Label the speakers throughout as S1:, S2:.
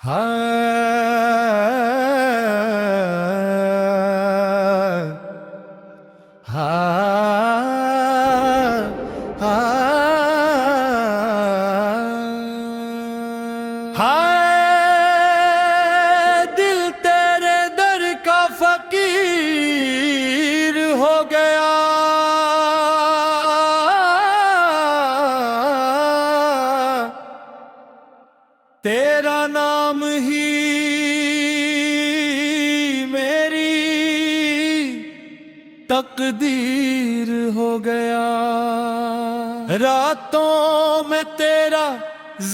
S1: हाँ हाँ हाय दिल तेरे दर का फकीर हो गया। तेरा नाम ही मेरी तकदीर हो गया। रातों में तेरा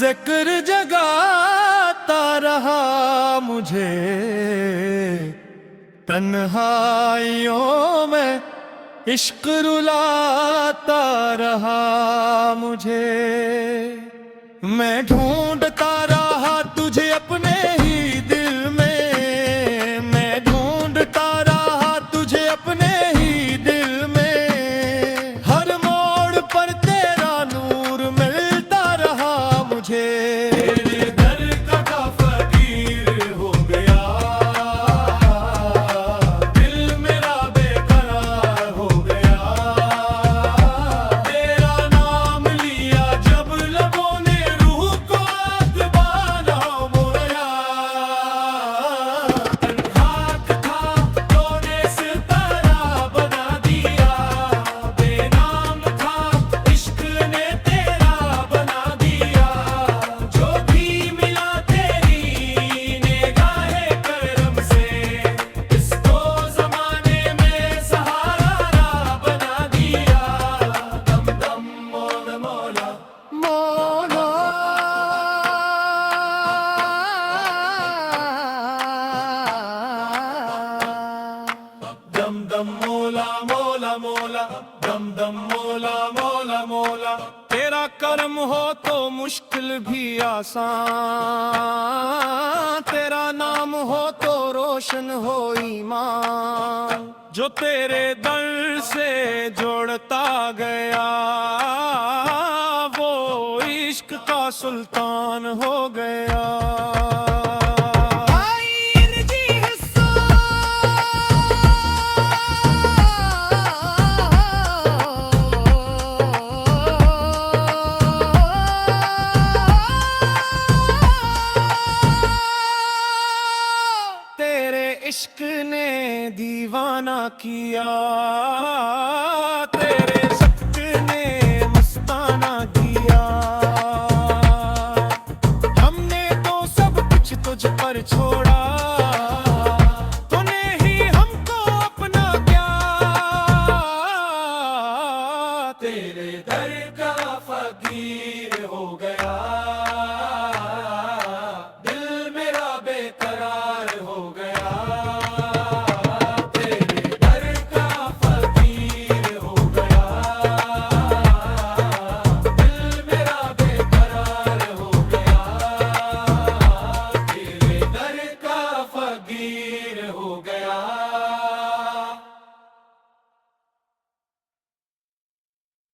S1: जिक्र जगाता रहा मुझे, तन्हाइयों में इश्क रुलाता रहा मुझे। मैं ढूंढता रहा तुझे अपने ही दिल में, मैं ढूंढता रहा तुझे अपने ही दिल में। हर मोड़ पर तेरा नूर मिलता रहा मुझे। तेरे दर का फकीर हो गया, दिल मेरा बेकरार हो गया। तेरा नाम लिया जब लबों ने दम मौला मौला मौला, दम दम मौला मौला मौला। तेरा करम हो तो मुश्किल भी आसान, तेरा नाम हो तो रोशन हो ईमान। जो तेरे दर से जोड़ता गया वो इश्क का सुल्तान हो गया। इश्क ने दीवाना किया, तेरे शक ने मस्ताना किया। हमने तो सब कुछ तुझ पर छोड़ा, तूने ही हमको अपना क्या। तेरे दर का फकीर हो गया।